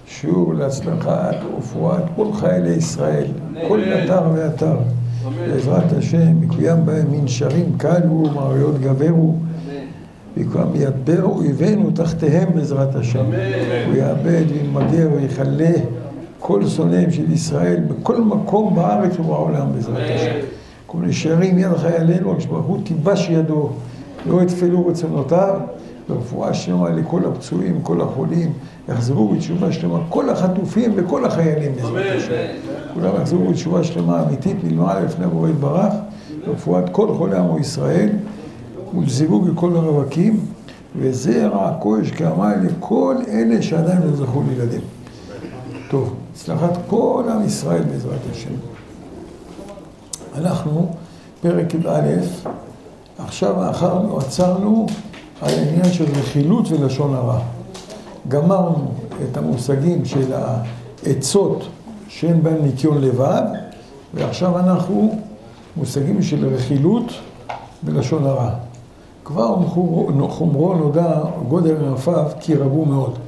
שיעור להצלחת ורפואת כל חיילי ישראל, כל אתר ואתר. בעזרת השם, יקוים בהם מנשרים קלו, מאריות גברו, ויקוים ידבר אויבינו תחתיהם בעזרת השם. הוא יאבד וימגר ויכלה כל שונאים של ישראל בכל מקום בארץ ובעולם בעזרת השם. כל נשארים יד חיילינו, הקדוש ברוך הוא תיבש ידו, לא יתפלו רצונותיו, ורפואה שלמה לכל הפצועים, כל החולים, יחזרו בתשובה שלמה, כל החטופים וכל החיילים בעזרת השם. כולם יחזרו בתשובה שלמה אמיתית מלמעלה לפני בורא יתברך, ורפואת כל חולי עמו ישראל, ולזיווג לכל הרווקים, וזרע כוש כאמה לכל אלה שעדיין לא זכו לילדים. טוב, הצלחת כל עם ישראל בעזרת השם. אנחנו, פרק י"א, עכשיו עצרנו על העניין של רכילות ולשון הרע. גמרנו את המושגים של העצות שאין בהם ניקיון לבד, ועכשיו אנחנו מושגים של רכילות ולשון הרע. כבר חומרו נודע גודל ענפיו כי רבו מאוד.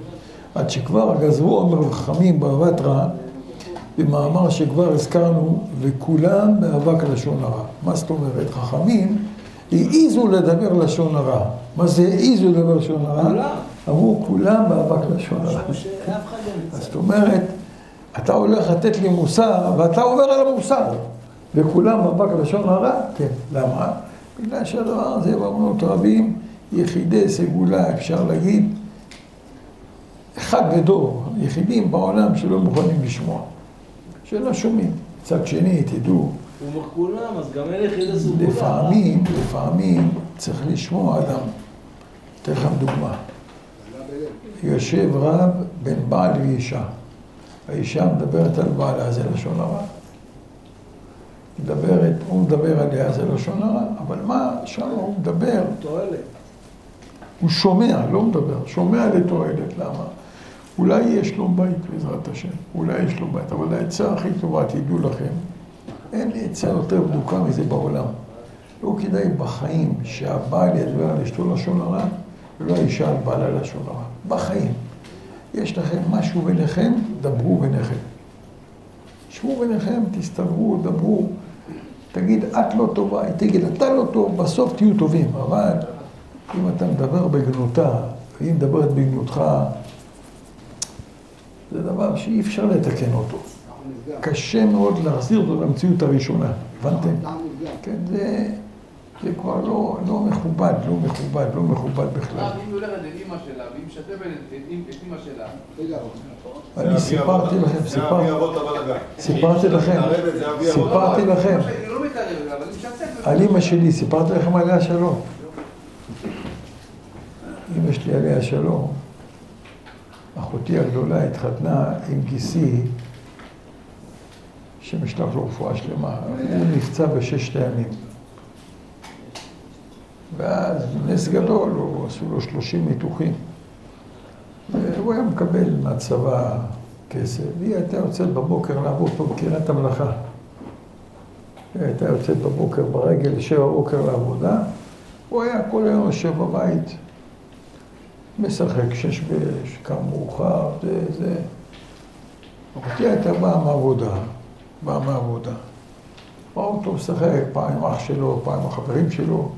עד שכבר גזרו עומר וחכמים באהבת רע, במאמר שכבר הזכרנו, וכולם באבק לשון הרע. מה זאת אומרת? חכמים העיזו לדבר לשון הרע. מה זה העיזו לדבר לשון הרע? אמרו כולם באבק לשון הרע. זאת אומרת, אתה הולך לתת לי מוסר, ואתה עובר על המוסר. וכולם באבק לשון הרע? כן. למה? בגלל שהדבר הזה באמנות רבים, יחידי סגולה, אפשר להגיד, אחד בדור, יחידים בעולם שלא מוכנים לשמוע. שלא שומעים. צד שני, תדעו. הוא אומר כולם, אז גם אלה יחידי סגולה. לפעמים צריך לשמוע אדם. אתן לכם דוגמה. יושב רב בין בעל ואישה. האישה מדברת על בעלה, זה לשון הרע. הוא מדבר עליה, זה לשון הרע. אבל מה? שם הוא מדבר. תועלת. הוא שומע, לא מדבר. שומע לתועלת. למה? אולי יש לו בית בעזרת השם. אולי יש לו בית. אבל העצה הכי טובה, תדעו לכם, אין עצה יותר בדוקה מזה בעולם. לא כדאי בחיים שהבעל ידבר על אשתו לשון הרע, ולא האישה על בעלה לשון הרע. בחיים. יש לכם משהו ביניכם, דברו ביניכם. שבו ביניכם, תסתברו, דברו. תגיד, את לא טובה, תגיד, אתה לא טוב, בסוף תהיו טובים. אבל אם אתה מדבר בגנותה, ואם מדברת בגנותך, זה דבר שאי אפשר לתקן אותו. קשה מאוד להחזיר אותו למציאות הראשונה. הבנתם? כן, זה כבר לא מכובד, לא מכובד בכלל. אם היא הולכת לאמא שלה, והיא משתפת את אמא שלה. אני סיפרתי לכם. על אמא שלי, סיפרתי לכם עליה שלום. אמא שלי עליה שלום. אחותי הגדולה התחתנה עם גיסי, שמשלח לו רפואה שלמה. הוא נפצע בששת הימים. ואז נס גדול, עשו לו 30 ניתוחים. והוא היה מקבל מהצבא כסף, והיא הייתה יוצאת בבוקר לעבוד פה בקריית המלאכה. היא הייתה יוצאת בבוקר ברגל, 7 בבוקר לעבודה. הוא היה כל היום יושב בבית, משחק 6 באש, קם מאוחר, זה. אחותי הייתה באה מהעבודה. ראה אותו משחק, פעם עם אח שלו, פעם עם החברים שלו.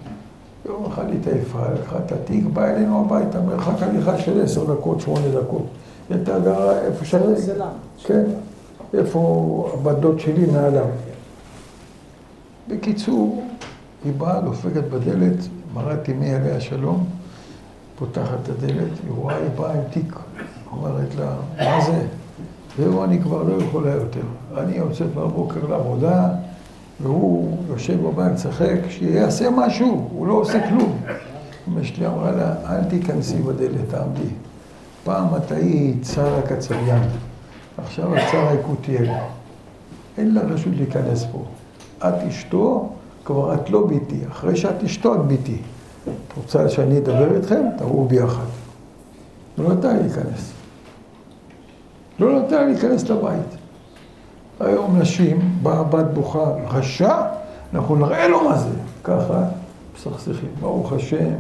יום אחד התעייפה, לקחה את התיק, באה אלינו הביתה, מרחק הליכה של 10 דקות, 8 דקות. היא הייתה גרה איפה שאני... כן, איפה הבת דוד שלי מעליו. בקיצור, היא באה, דופקת בדלת, מרת אמי עליה שלום, פותחת את הדלת, היא רואה, היא באה עם תיק, אומרת לה, מה זה? זהו, אני כבר לא יכולה יותר. אני יוצאת בבוקר לעבודה, והוא יושב בבית, צחק, שיעשה משהו, הוא לא עושה כלום. אמא שלי אמרה לה, אל תיכנסי בדלת, תעמדי. פעם את היית צרה קצריין, עכשיו את צרה יקותיאל. אין לה רשות להיכנס פה. את אשתו, כבר את לא ביתי. אחרי שאת אשתו, את ביתי. את רוצה שאני אדבר איתכם? תראו ביחד. לא נתן להיכנס. לא נתן להיכנס לבית. היום נשים, באה בת בוכה, רשע, אנחנו נראה לו מה זה. ככה, מסכסכים. ברוך השם,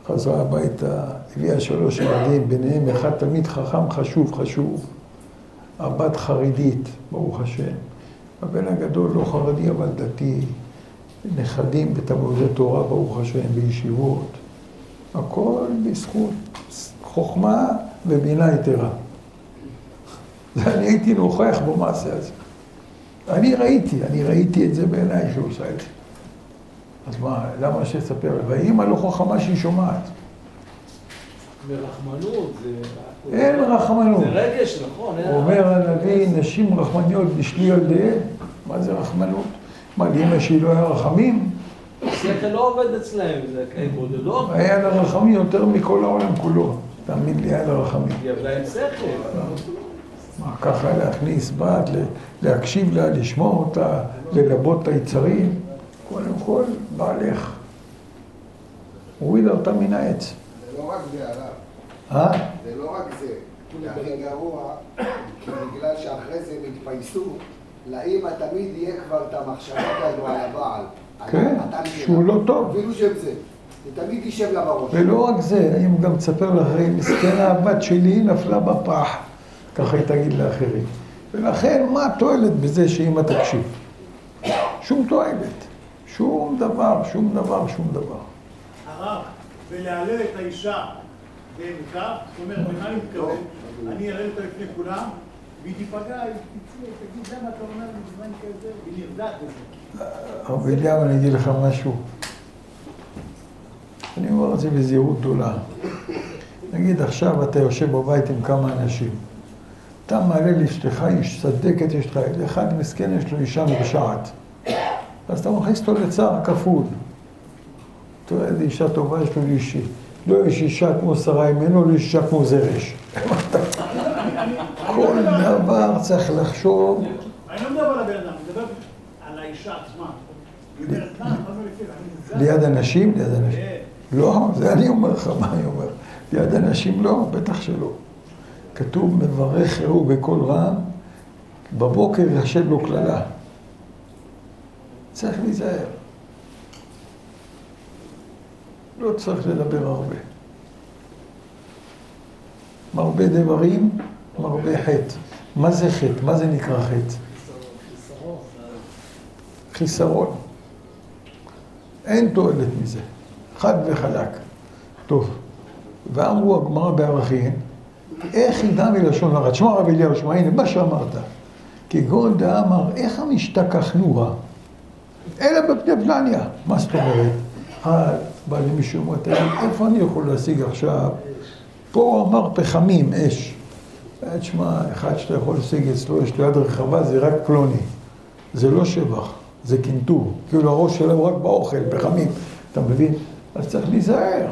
חזרה הביתה, הביאה 3 ילדים, ביניהם אחד תלמיד חכם חשוב, הבת חרדית, ברוך השם. הבן הגדול לא חרדי אבל דתי, נכדים בתלמודי תורה, ברוך השם, בישיבות. הכל בזכות חוכמה ובינה יתרה. אני הייתי נוכח במעשה הזה. אני ראיתי את זה בעיניי שהוא עושה את זה. אז מה, למה שתספר? והאמא לא חכמה שהיא שומעת. ברחמנות זה... אין רחמנות. זה רגש, נכון. אומר הנביא, נשים רחמניות בשלי ילדיהם. מה זה רחמנות? מה, לאמא שהיא לא היה רחמים? השכל לא עובד אצלהם, זה בודדות. היה לה רחמים יותר מכל העולם כולו. תאמין לי, היה לה רחמים. היא עבדה עם שכל. מה, ככה להכניס בת, להקשיב לה, לשמוע אותה, ללבות את היצרים. קודם כל, בעלך. הוריד אותה מן העץ. זה לא רק זה, הרב. אה? זה לא רק זה. זה הכי גרוע, בגלל שאחרי זה הם התפייסו, לאמא תמיד יהיה כבר את המחשבות האלו על הבעל. כן, שהוא לא טוב. אפילו שם זה. זה תמיד יישב לה בראש. ולא רק זה, אני גם תספר לאחרים, מסכנה הבת שלי נפלה בפח. ככה היא תגיד לאחרים. ולכן, מה התועלת בזה שאמא תקשיב? שום תועלת. שום דבר. הרב, ולהלל את האישה בעמקה, זאת אומרת, במה אני מתכוון? אני אראה אותה לפני כולם, והיא תיפגע, היא תגיד, למה אתה אומר לי בזמן כזה? היא נרדעת בזה. הרב אליהו, אני אגיד לך משהו. אני אומר את זה בזהירות גדולה. נגיד, עכשיו אתה יושב בבית עם כמה אנשים. אתה מעלה לאשתך, איש צדקת אשתך, לאחד מסכן יש לו אישה מרשעת. אז אתה מכניס אותו לצער כפול. אתה רואה, איזה אישה טובה יש לו אישי. לא יש אישה כמו שרה ממנו, לא יש אישה כמו זרש. כל דבר צריך לחשוב. אני לא מדבר על הבן אדם, אני מדבר על האישה עצמה. ליד אנשים? לא, זה אני אומר לך, מה אני אומר? ליד אנשים לא, בטח שלא. כתוב מברך הוא בקול רם, בבוקר ישב לו כללה. צריך להיזהר. לא צריך לדבר הרבה. מרבה דברים, מרבה חטא. מה זה חטא? מה זה נקרא חטא? חיסרון. אין תועלת מזה. חד וחלק. טוב. ואמרו הגמרא בערכין, איך ידע מלשון הרע? תשמע רב אליהו, שמע, הנה, מה שאמרת. כגון דאמר, איך המשתכחנוה? אלא בפני פלניה. מה זאת אומרת? בא למישהו אומר, תגיד, איפה אני יכול להשיג עכשיו? פה הוא אמר פחמים, אש. תשמע, אחד שאתה יכול להשיג אצלו, יש לו יד רחבה, זה רק פלוני. זה לא שבח, זה קינטור. כאילו הראש שלו רק באוכל, פחמים. אתה מבין? אז צריך להיזהר.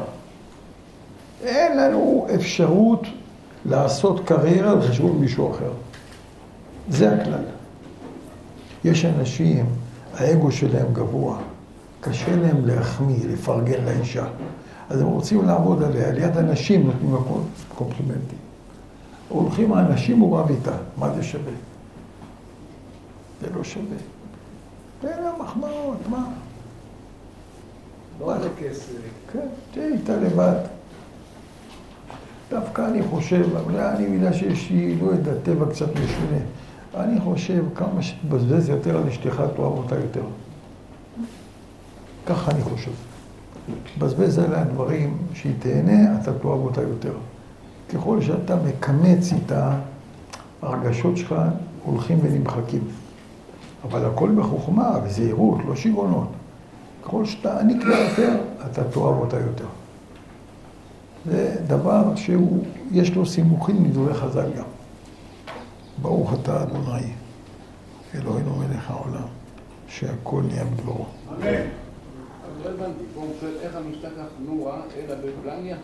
אין לנו אפשרות לעשות קריירה על חשבון מישהו אחר. זה הכלל. יש אנשים, האגו שלהם גבוה, קשה להם להחמיא, לפרגן לאישה. אז הם רוצים לעבוד עליה, ליד אנשים נותנים הכל קומפלימנטים. הולכים האנשים הוא רב איתה, מה זה שווה? זה לא שווה. תן להם מחמאות, מה? לא על הכסף. כן, תהיה איתה לבד. דווקא אני חושב, אבל אני יודע שיש לי, לא יודע, טבע קצת משונה. אני חושב, כמה שתבזבז יותר על אשתך, תאהב אותה יותר. ככה אני חושב. תבזבז עליה דברים שהיא תהנה, אתה תאהב אותה יותר. ככל שאתה מקמץ איתה, הרגשות שלך הולכים ונמחקים. אבל הכל בחוכמה, בזהירות, לא שיגעונות. ככל שאתה עניק לה יותר, אתה תאהב אותה יותר. זה דבר שיש לו סימוכים מדברי חז"ל גם. ברוך אתה אדוני, אלוהינו מלך העולם, שהכל נהיה מדברו. אמן. לא הבנתי, פה הוא שואל איך המשתכח נורה אלא בפלניה?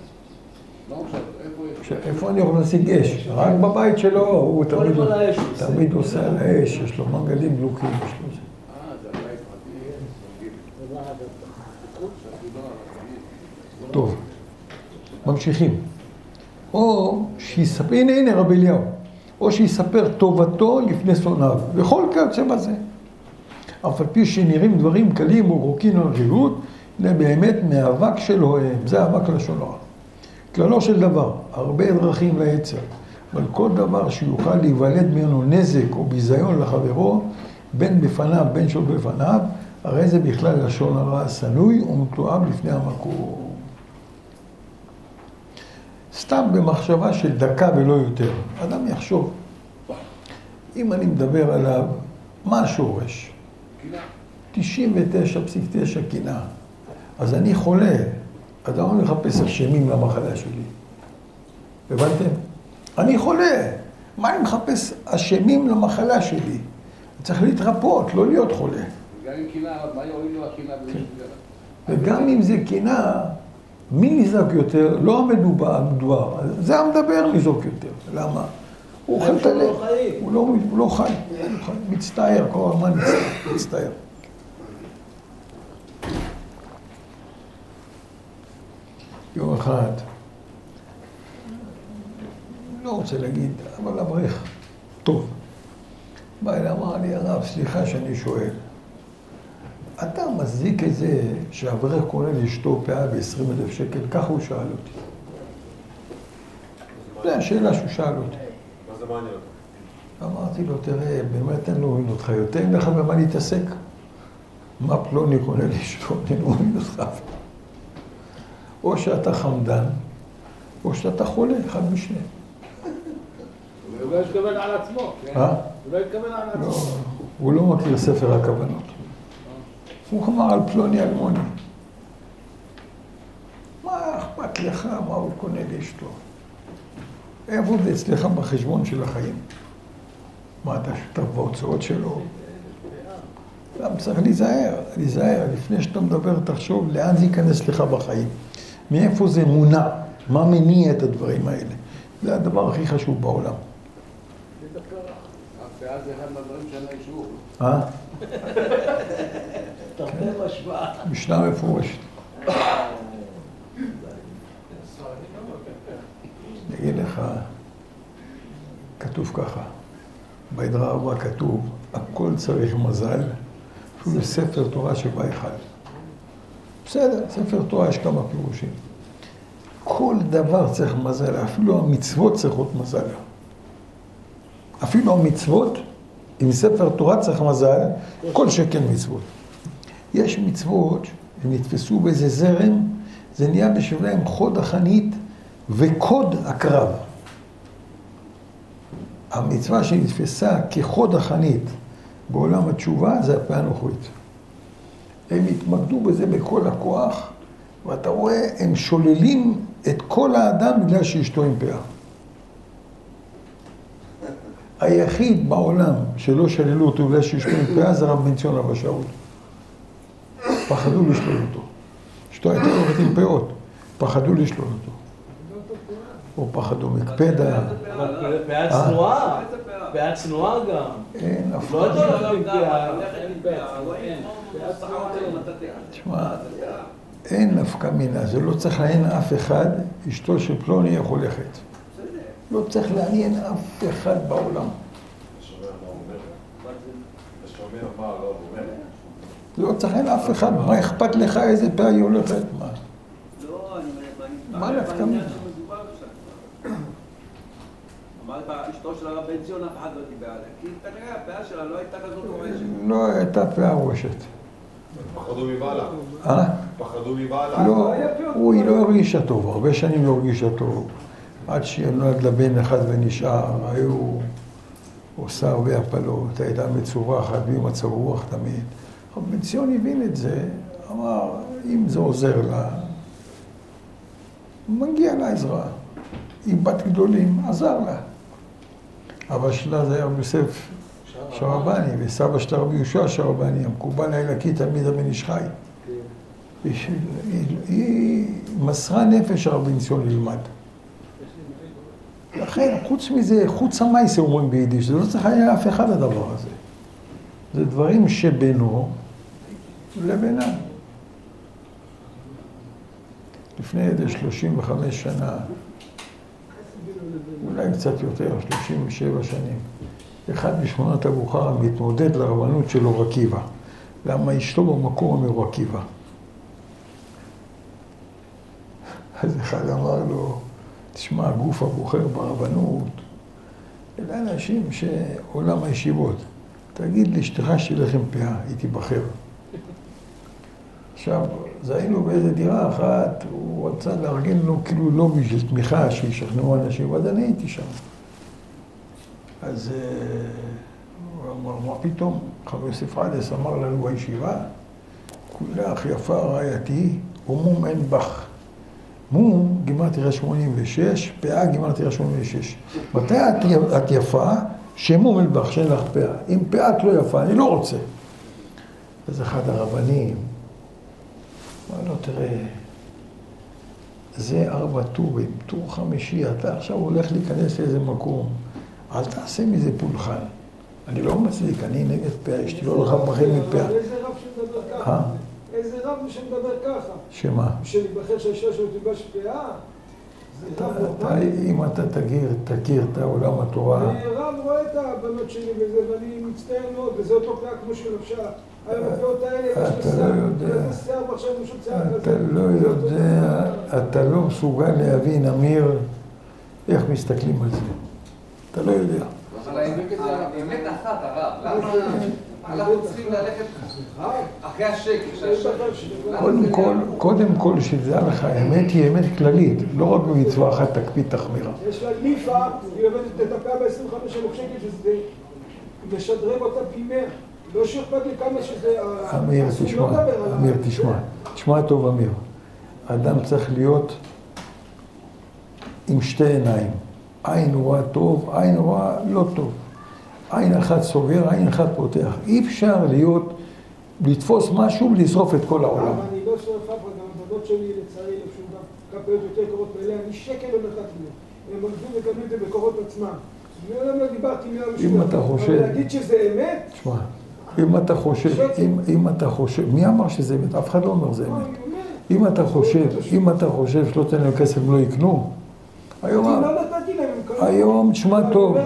מה הוא שואל? איפה יש? איפה אני יכול להשיג אש? רק בבית שלו, הוא תמיד עושה על האש, יש לו מנגלים דלוקים, יש לו זה. זה הבית פרטי. טוב, ממשיכים. או שיספר, הנה רבי אליהו, או שיספר טובתו לפני שונאיו, וכל כיוצא בזה. אף על פי שנראים דברים קלים ורחוקים מהרכילות, זה באמת מאבק שלהם, זה אבק לשון הרע. כללו של דבר, הרבה דרכים ליצר, אבל כל דבר שיוכל להיוולד ממנו נזק או ביזיון לחברו, בין בפניו, בין שלא בפניו, הרי זה בכלל לשון הרע סנוי ומתואם לפני המקום. סתם במחשבה של דקה ולא יותר. אדם יחשוב, אם אני מדבר עליו, מה השורש? 99.9 קנאה. אז אני חולה, אז אני מחפש אשמים למחלה שלי. הבנתם? אני חולה, מה אני מחפש אשמים למחלה שלי? צריך להתרפות, לא להיות חולה. גם עם קנאה, מה יוריד לו הקנאה? וגם אם זה קנאה, מי ניזוק יותר? לא המדובר. זה המדבר ניזוק יותר. למה? הוא אוכל את הלב. הוא לא חי. מצטער, כל הזמן מצטער. יום אחד, לא רוצה להגיד, אבל אברך, טוב. בא אליי, אמר לי, הרב, סליחה שאני שואל. אתה מצדיק את זה שאברך קונה לאשתו פאה ב-20,000 שקל? ככה הוא שאל אותי. זו השאלה שהוא שאל אותי. מה זה מעניין אותך? אמרתי לו, תראה, באמת אני לא מבין אותך יותר, אין לך במה להתעסק. מה פלוני קונה לאשתו? אני לא מבין אותך. או שאתה חמדן, או שאתה חולה, אחד משני. הוא לא התכוון על עצמו. הוא לא התכוון על עצמו. הוא לא מכיר ספר הכוונות. הוא אמר על פלוני אלמוני. מה אכפת לך מה הוא קונה לאשתו? איפה זה אצלך בחשבון של החיים? מה אתה שותף בהוצאות שלו? גם צריך להיזהר. לפני שאתה מדבר תחשוב לאן זה ייכנס לך בחיים. מאיפה זה מונע? מה מניע את הדברים האלה? זה הדבר הכי חשוב בעולם. הפאה זה אחד מהדברים שאין לה אישור. תרתי משמע. משנה מפורשת. נגיד לך, כתוב ככה, בהדרה 4 כתוב, הכל צריך מזל, אפילו ספר תורה שבא אחד. בסדר, ספר תורה יש כמה פירושים. כל דבר צריך מזל, אפילו המצוות צריכות מזל. אפילו המצוות, עם ספר תורה צריך מזל, כל שכן מצוות. יש מצוות שנתפסו באיזה זרם, זה נהיה בשבילם חוד החנית וקוד הקרב. המצווה שנתפסה כחוד החנית בעולם התשובה זה הפאה הנוכרית. הם התמקדו בזה בכל הכוח, ואתה רואה, הם שוללים את כל האדם בגלל שאשתו עם פאה. היחיד בעולם שלא שללו אותו בגלל שאשתו עם פאה זה רב בן ציון אבא שאול. פחדו לשלול אותו. אשתו הייתה הולכת עם פאות, פחדו לשלול אותו. או פחדו מקפדה. פאה צנועה. פאה צנועה גם. אין אף לא אחד. תשמע, אין נפקא מינה, זה לא צריך לעניין אף אחד, אשתו של פלוני איך הולכת. לא צריך לעניין אף אחד בעולם. אתה שומע מה הוא אומר? אתה שומע מה הרב אומר? לא צריך לעניין אף אחד, מה אכפת לך איזה פאה היא הולכת? מה? לא, אני... מה נפקא מינה? אמרת, אשתו של הרב בן ציון אף אחד לא דיבר עליה, כי כנראה הפאה שלה לא הייתה כזאת רועשת. לא הייתה פאה רועשת. פחדו מבעלה. פחדו מבעלה. לא, היא לא הרגישה טוב, הרבה שנים לא הרגישה טוב. עד שנולד לבן אחד ונשאר, היו עושה הרבה הפלות, הייתה מצורחת במצב רוח תמיד. אבל בן ציון הבין את זה, אמר, אם זה עוזר לה, מגיע לה עזרה. עם בת גדולים, עזר לה. אבא שלה זה היה רבי יוסף שרבני, וסבא שלה רבי יהושע שרבני, המקובל האלוקי תלמיד הבן איש חי. היא מסרה נפש הרב בן ציון ללמד. לכן, חוץ מזה, חוץ המייסה אומרים ביידיש, זה לא צריך היה אף אחד הדבר הזה. זה דברים שבינו לבינה. לפני 35 שנה, אולי קצת יותר, 37 שנים, אחד משכונת אבוחרה מתמודד לרבנות של אור עקיבא. למה אשתו במקור מאור עקיבא. אחד אמר לו, תשמע, הגוף הבוחר ברבנות, אלה אנשים שעולם הישיבות, תגיד לאשתך שתלך עם פאה, היא תיבחר. עכשיו, אז היינו באיזה דירה אחת, הוא רצה לארגן לו כאילו לא בשביל תמיכה שישכנעו אנשים, אז אני הייתי שם. אז הוא אמר, מה פתאום? חבר יוסף עדס אמר לנו בישיבה, כולך יפה רעייתי, ומום אין בך. מום גימטריה 86, פאה גימטריה 86. מתי את יפה? שמום אין בך, שאין לך פאה. אם פאה את לא יפה, אני לא רוצה. אז אחד הרבנים, אמר לו, תראה, זה 4 טורים, טור 5, אתה עכשיו הולך להיכנס לאיזה מקום, אל תעשה מזה פולחן. אני לא מצליק, אני נגד פאה, אשתי לא הולכה בחיים מפאה. איזה רב שמדבר ככה? איזה רב שמדבר ככה? שמה? שבחר שהאישה שלו תלבש פאה? אם אתה תכיר את העולם התורה... רב רואה את הבנות שלי בזה, ואני מצטער מאוד, וזה אותו פאה כמו של אפשר. הפאות האלה, אתה לא יודע, אתה לא יודע, אתה לא מסוגל להבין, אמיר, איך מסתכלים על זה. אתה לא יודע. אבל האמת אחת, הרב, למה אנחנו צריכים ללכת אחרי השקר? קודם כל שזה לך, האמת היא אמת כללית, לא רק במצווה אחת תקפיד תחמירה. יש לה ליפה, היא עובדת את הפאה ב-25,000 שקל, שזה משדרג אותה פי 100. לא שאכפת לי כמה שזה... אמיר, תשמע טוב, אמיר. האדם צריך להיות עם שתי עיניים. עין רואה טוב, עין רואה לא טוב. עין אחת סוגר, עין אחת פותח. אי אפשר להיות, לתפוס משהו ולשרוף את כל העולם. אני לא שורף אף אחד, גם הבנות שלי לצערי, שהוא גם כפיות יותר קורות מאליה, אני שקל לא נתתי להם. הם עובדים לקבל את זה בקורות עצמם. אני לא דיברתי אם אתה חושב... אבל להגיד שזה אמת? תשמע, אם אתה חושב, מי אמר שזה אמת? אף אחד לא אומר זה אמת. אם אתה חושב שלא תן להם כסף לא יקנו, היום, תשמע טוב,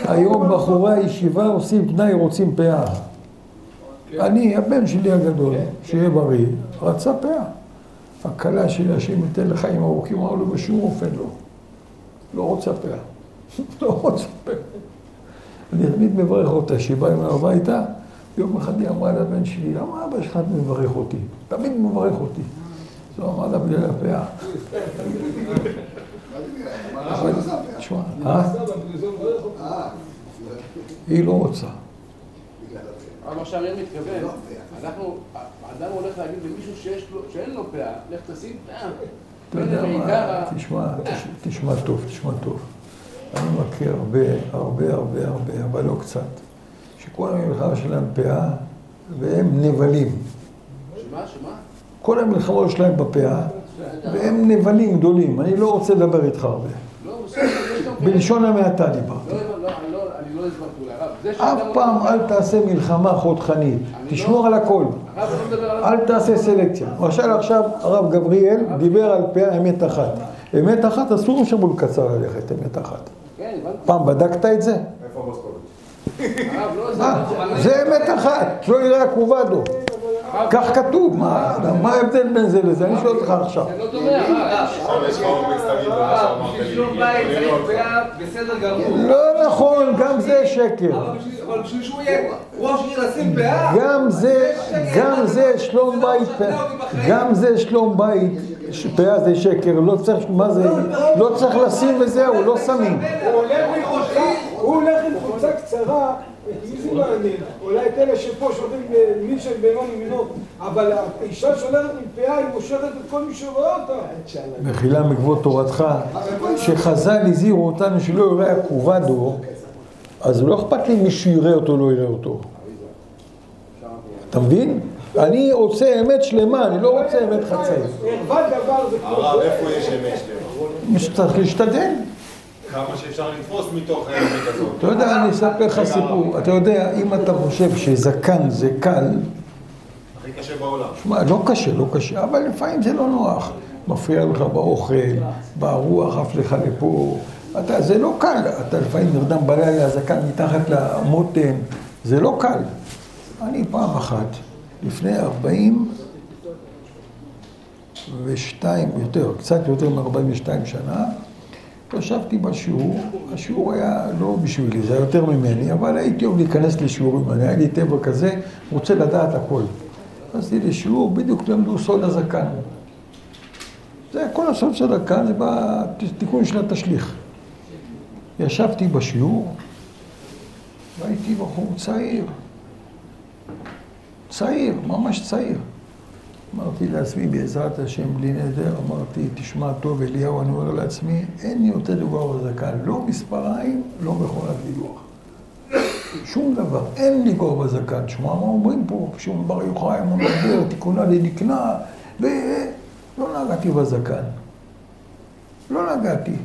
היום בחורי הישיבה עושים תנאי, רוצים פאה. אני, הבן שלי הגדול, שיהיה בריא, רצה פאה. הקלה שלי, השם ייתן לחיים ארוכים, אמר לו בשום אופן לא. לא רוצה פאה. לא רוצה פאה. אני תמיד מברך אותה, שהיא באה עם הביתה, יום אחד היא אמרה לבן שלי, למה אבא שלך מברך אותי? תמיד מברך אותי. זו אמרה לה בגלל הפאה. אבל, תשמע, היא לא רוצה. אבל עכשיו אני מתכוון, אדם הולך להגיד למישהו שאין לו פאה, לך תשים פאה. אתה יודע מה, תשמע טוב. אני מכיר הרבה, אבל לא קצת, שכל המלחמה שלהם פאה, והם נבלים. שמה? כל המלחמה שלהם בפאה, והם נבלים גדולים. אני לא רוצה לדבר איתך הרבה. בלשון המעטה דיברתי. אני לא הסברתי, אף פעם אל תעשה מלחמה חותכנית. תשמור על הכל. אל תעשה סלקציה. למשל עכשיו הרב גבריאל דיבר על פאה אמת אחת. אמת אחת אסור שמול קצר ללכת, אמת אחת. פעם בדקת את זה? איפה מוסקוביץ'? זה אמת אחת, לא יראה קובדו. כך כתוב, מה ההבדל בין זה לזה? אני שואל אותך עכשיו. זה לא דומה, בשביל שלום בית צריך פאה בסדר גמור. לא נכון, גם זה שקר. אבל בשביל שהוא יהיה ראש עיר לשים פאה? גם זה שלום בית, גם זה שלום בית, פאה זה שקר, לא צריך לשים וזהו, לא שמים. הוא הולך עם חולצה קצרה, מי זה מעניין? אולי את אלה שפה שולחים מין של בהמון מינות, אבל האישה שולחת עם פאה, היא מושכת את כל מי שרואה אותה. מחילה מכבוד תורתך, שחז"ל הזהירו אותנו שלא יראה קובדו, אז לא אכפת לי מישהו יראה אותו או לא יראה אותו. אתה מבין? אני רוצה אמת שלמה, אני לא רוצה אמת חצי. הרב, איפה יש אמת שלמה? צריך להשתדל. כמה שאפשר לתפוס מתוך האמת הזאת. אתה יודע, אני אספר לך סיפור. אתה יודע, אם אתה חושב שזקן זה קל... הכי קשה בעולם. שמע, לא קשה, אבל לפעמים זה לא נוח. מפריע לך באוכל, ברוח, עף לך לפה. זה לא קל. אתה לפעמים נרדם בלילה, הזקן מתחת למותן. זה לא קל. אני פעם אחת, לפני 40 יותר, קצת יותר מ-42 שנה, ישבתי בשיעור, השיעור היה לא בשבילי, זה היה יותר ממני, אבל הייתי אוהב להיכנס לשיעורים, אני היה לי טבע כזה, רוצה לדעת הכל. עשיתי לשיעור, בדיוק למדו סוד הזקן. זה כל הסוד של הזקן, זה בתיקון של התשליך. ישבתי בשיעור, והייתי בחור צעיר, ממש צעיר. אמרתי לעצמי, בעזרת השם, בלי נדר, אמרתי, תשמע טוב, אליהו, אני אומר לעצמי, אין לי יותר דבר בזקן, לא מספריים, לא מכונת גילוח. שום דבר, אין לי גור בזקן. תשמע, מה אומרים פה? שום בר יוחאי, מה מדבר, תיקונה לדקנה, לא נגעתי בזקן. לא נגעתי.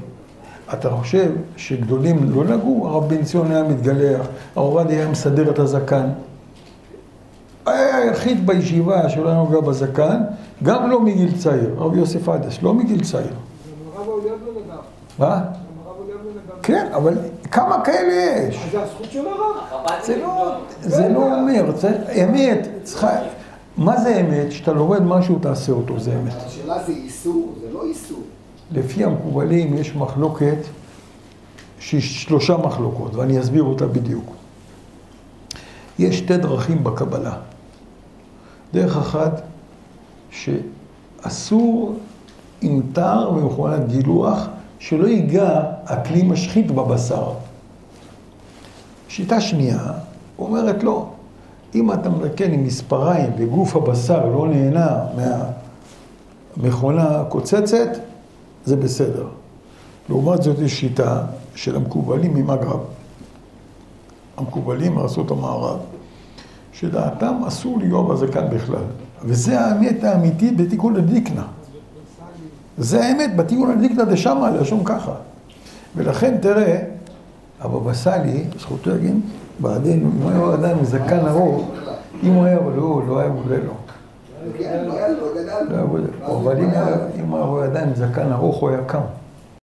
אתה חושב שגדולים לא נגעו? הרב בן ציון היה מתגלח, הרב עובדיה היה מסדר את הזקן. היה היחיד בישיבה שלא נוגע בזקן, גם לא מגיל צעיר. רב יוסף עדס, לא מגיל צעיר. הרב אוליאב לא נגע. מה? הרב אוליאב לא נגע. כן, אבל כמה כאלה יש? אז זה הזכות של הרב. זה לא אומר, אמת, צריכה... מה זה אמת? שאתה לומד משהו, תעשה אותו, זה אמת. השאלה זה איסור, זה לא איסור. לפי המקובלים יש מחלוקת, 3 מחלוקות, ואני אסביר אותה בדיוק. יש 2 דרכים בקבלה. דרך אחת, שאסור עם תר ומכונת גילוח, שלא ייגע הכלי משחית בבשר. שיטה שנייה, אומרת לא. אם אתה מתקן עם מספריים וגוף הבשר לא נהנה מהמכונה הקוצצת, זה בסדר. לעומת זאת יש שיטה של המקובלים ממגרב. המקובלים מארצות המערב, שדעתם אסור ליגוע בזקן בכלל. וזה האמת האמיתית בתיקון הדיקנה. זה האמת בתיקון הדיקנה דשמה, לשום ככה. ולכן תראה, הבבא סאלי, זכותו יגיד, בעדינו, אם הוא היה אדם עם זקן ארוך, אם הוא היה, אבל לא היה בודה לו. אבל אם הוא היה אדם עם זקן ארוך, הוא היה קם.